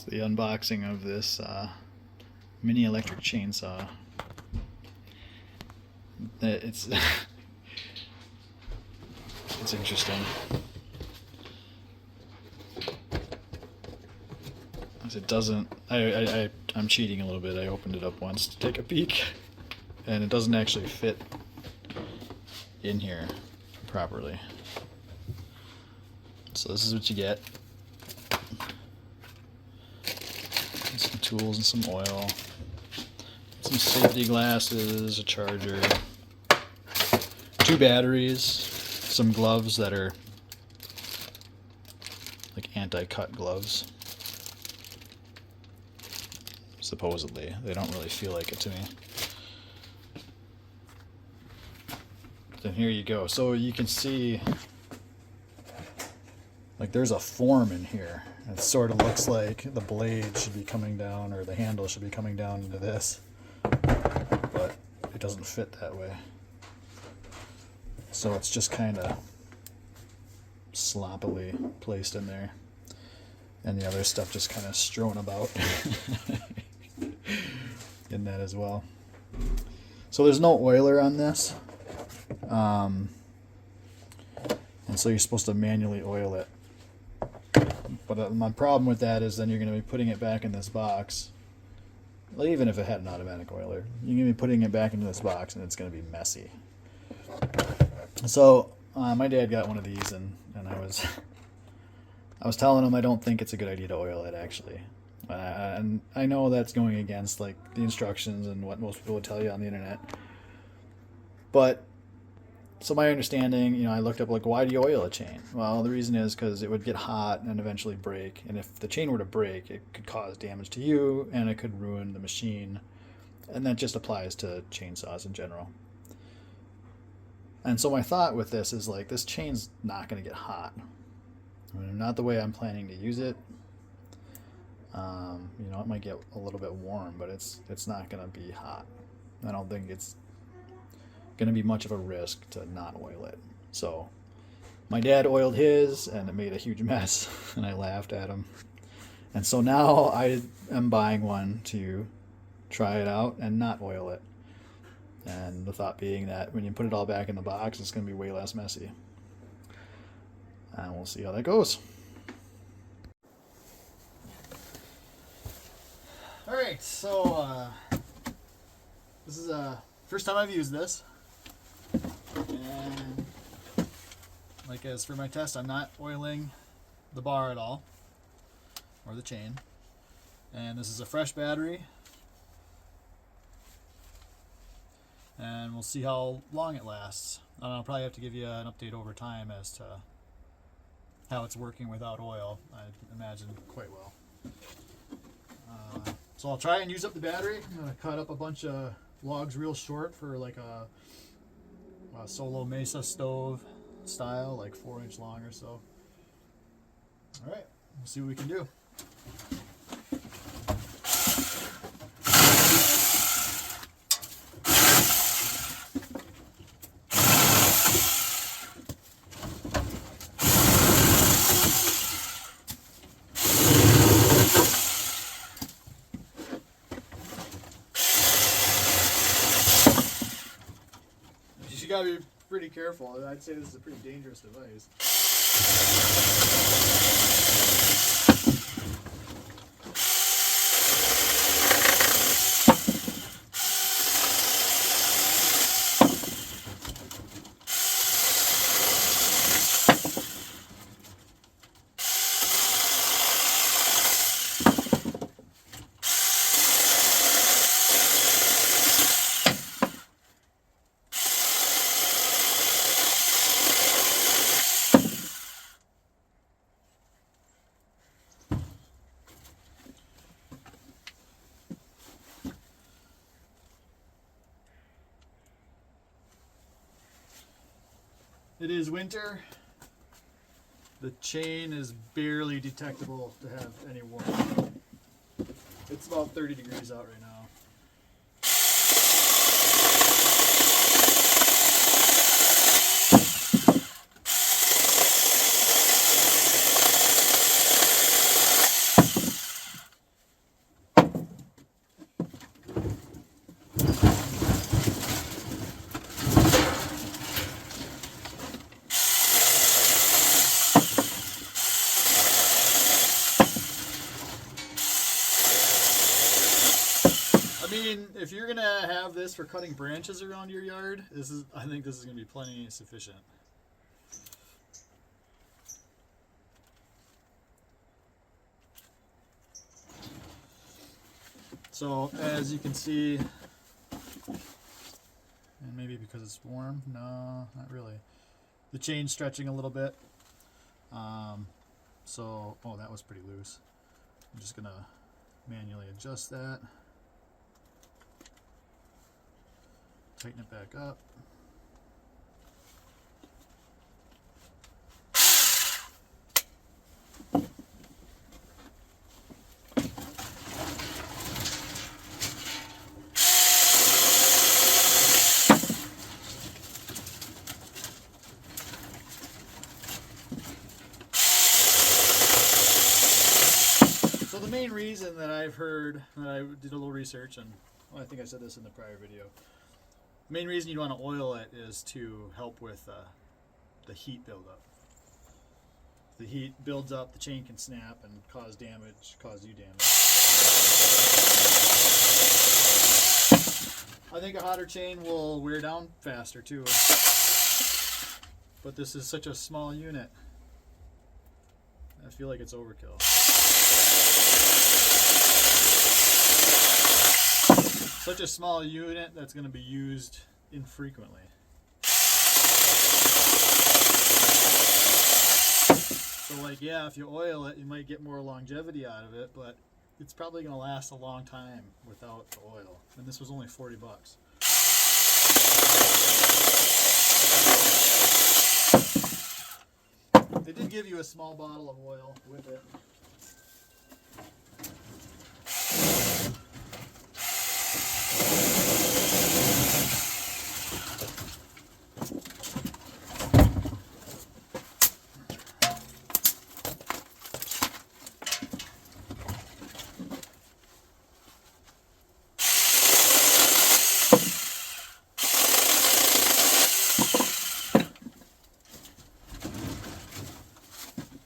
The unboxing of this mini electric chainsaw. It's it's interesting. As it doesn't, I'm cheating a little bit. I opened it up once to take a peek, and it doesn't actually fit in here properly. So this is what you get. Some tools and some oil, some safety glasses, a charger, 2 batteries, some gloves that are like anti-cut gloves. Supposedly. They don't really feel like it to me. Then here you go. So you can see like there's a form in here. It sort of looks like the blade should be coming down, or the handle should be coming down into this, but it doesn't fit that way. So it's just kind of sloppily placed in there, and the other stuff just kind of strewn about in that as well. So there's no oiler on this, and so you're supposed to manually oil it. But my problem with that is then you're going to be putting it back in this box. Well, even if it had an automatic oiler, you're going to be putting it back into this box, and it's going to be messy. So my dad got one of these, and I was telling him I don't think it's a good idea to oil it, actually. And I know that's going against like the instructions and what most people would tell you on the internet. But so my understanding, you know, I looked up like, why do you oil a chain? Well, the reason is because it would get hot and eventually break. And if the chain were to break, it could cause damage to you, and it could ruin the machine. And that just applies to chainsaws in general. And so my thought with this is like, this chain's not going to get hot. I mean, not the way I'm planning to use it. You know, it might get a little bit warm, but it's not going to be hot. I don't think it's going to be much of a risk to not oil it. So my dad oiled his, and it made a huge mess, and I laughed at him. And so now I am buying one to try it out and not oil it. And the thought being that when you put it all back in the box, it's going to be way less messy. And we'll see how that goes. Alright, so this is first time I've used this. And like as for my test, I'm not oiling the bar at all, or the chain. And this is a fresh battery. And we'll see how long it lasts. And I'll probably have to give you an update over time as to how it's working without oil. I imagine quite well. So I'll try and use up the battery. I'm going to cut up a bunch of logs real short for like a solo mesa stove style, like 4-inch long or so. Alright, we'll see what we can do. You gotta be pretty careful. I'd say this is a pretty dangerous device. It is winter. The chain is barely detectable to have any warmth. It's about 30 degrees out right now. mean, if you're gonna have this for cutting branches around your yard, I think this is gonna be plenty sufficient. So as you can see, and maybe because it's warm, no, not really. The chain's stretching a little bit. So, oh, that was pretty loose. I'm just gonna manually adjust that. Tighten it back up. So the main reason that I've heard, that I did a little research, and well, I think I said this in the prior video, the main reason you want to oil it is to help with the heat buildup. If the heat builds up, the chain can snap and cause damage, cause you damage. I think a hotter chain will wear down faster too. But this is such a small unit. I feel like it's overkill. Such a small unit that's going to be used infrequently. So like, yeah, if you oil it, you might get more longevity out of it, but it's probably going to last a long time without the oil. And this was only 40 bucks. They did give you a small bottle of oil with it.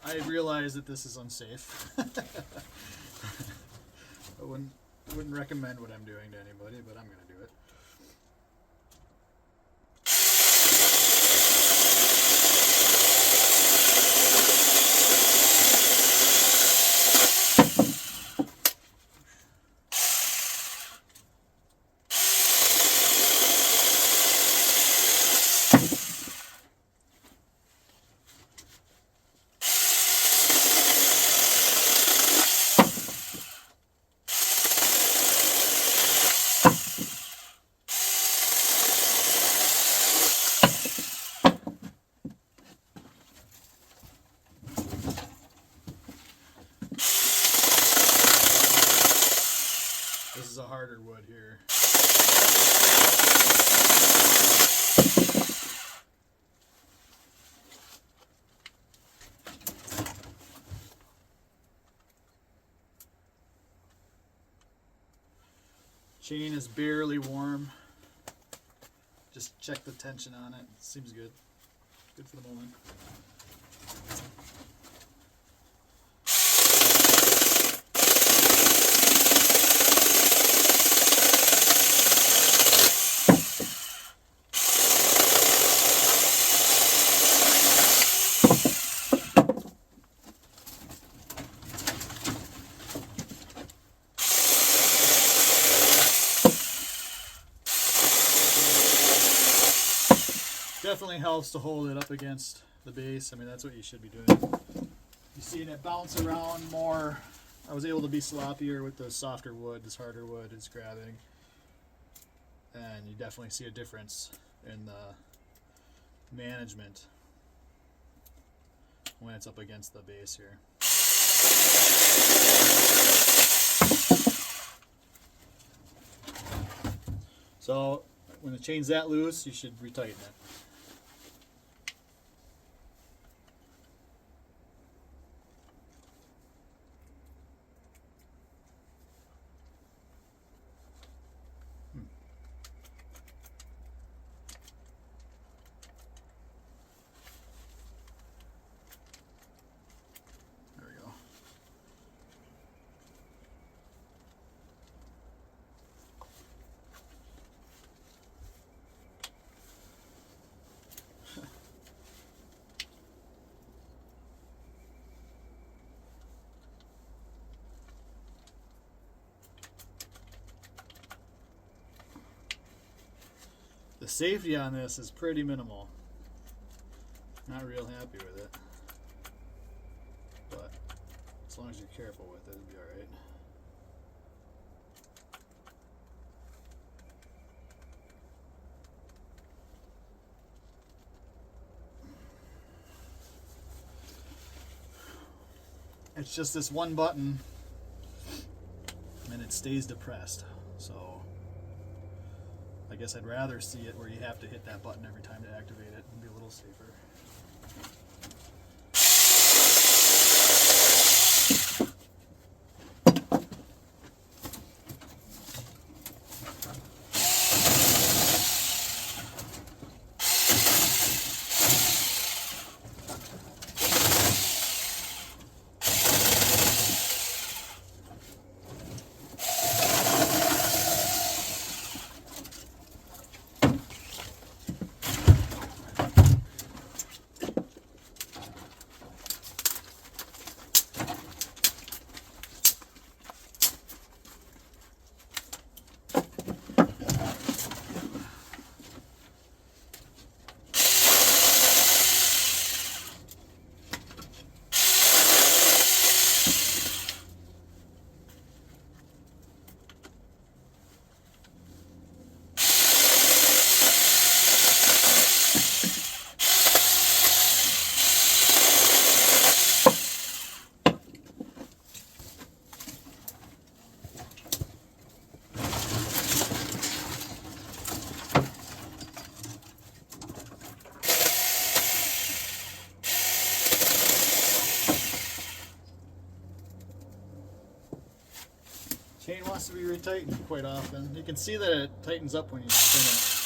I realize that this is unsafe. I wouldn't recommend what I'm doing to anybody, but I'm going to do it. This is a harder wood here. Chain is barely warm. Just check the tension on it. Seems good. Good for the moment. Definitely helps to hold it up against the base. I mean, that's what you should be doing. You seen it bounce around more. I was able to be sloppier with the softer wood. This harder wood is grabbing. And you definitely see a difference in the management when it's up against the base here. So when the chain's that loose, you should retighten it. The safety on this is pretty minimal. Not real happy with it. But as long as you're careful with it, it'll be alright. It's just this one button and it stays depressed. So I guess I'd rather see it where you have to hit that button every time to activate it and be a little safer. Chain wants to be retightened quite often. You can see that it tightens up when you spin it.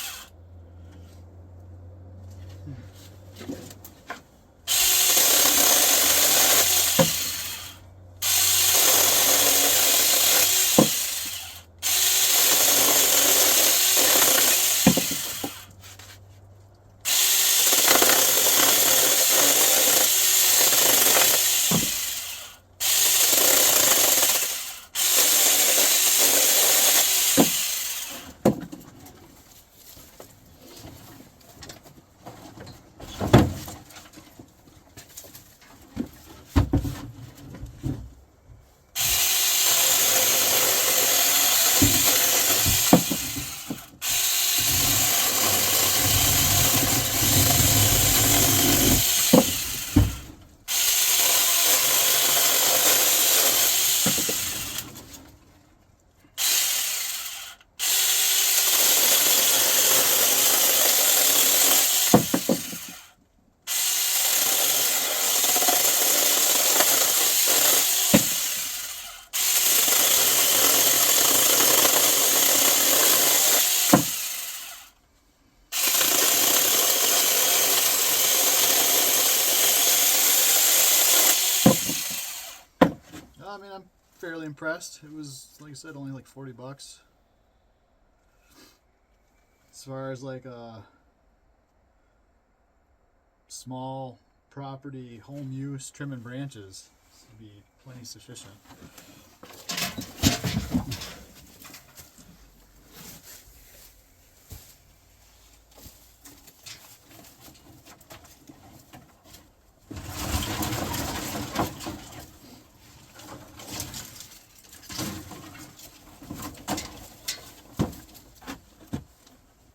I mean, I'm fairly impressed. It was, like I said, only like 40 bucks. As far as like a small property, home use, trim and branches, this would be plenty sufficient.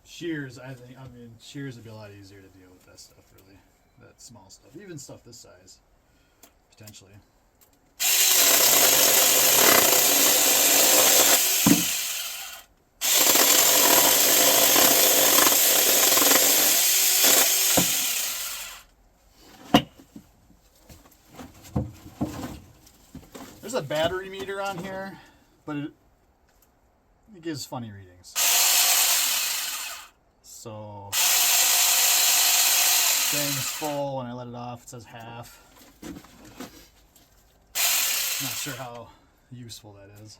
Shears, I mean, shears would be a lot easier to deal with that stuff, really. That small stuff. Even stuff this size, potentially. There's a battery meter on here, but it gives funny readings. So, saying it's full, when I let it off it says half. Not sure how useful that is.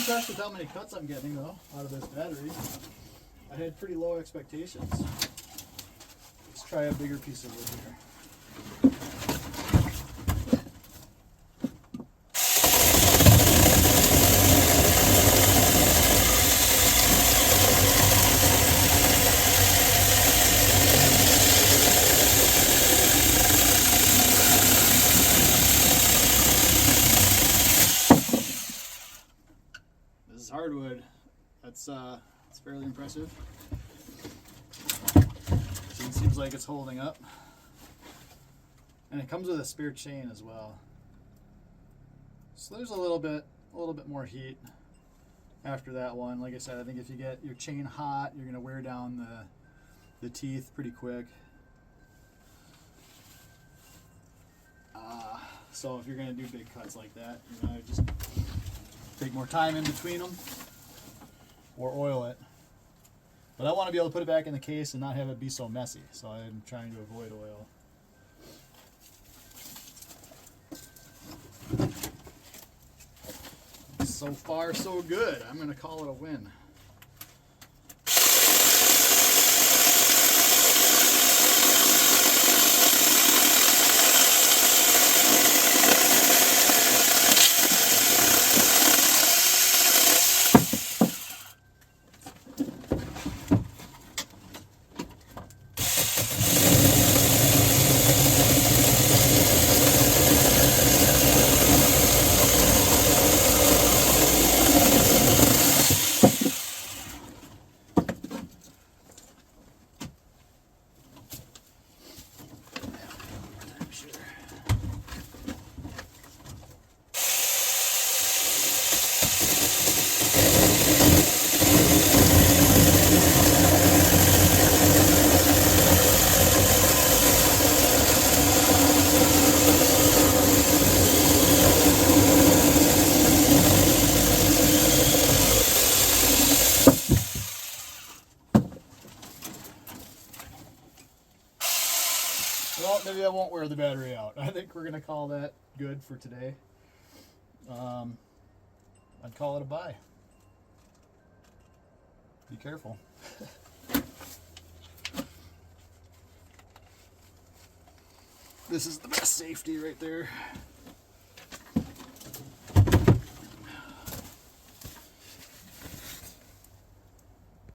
impressed with how many cuts I'm getting though out of this battery. I had pretty low expectations. Let's try a bigger piece of wood here. This is hardwood. That's fairly impressive. It seems like it's holding up. And it comes with a spare chain as well. So there's a little bit more heat after that one. Like I said, I think if you get your chain hot, you're gonna wear down the teeth pretty quick. So if you're gonna do big cuts like that, you know, just take more time in between them or oil it. But I want to be able to put it back in the case and not have it be so messy, so I'm trying to avoid oil. So far, so good. I'm going to call it a win. Well, maybe I won't wear the battery out. I think we're going to call that good for today. I'd call it a buy. Be careful. This is the best safety right there.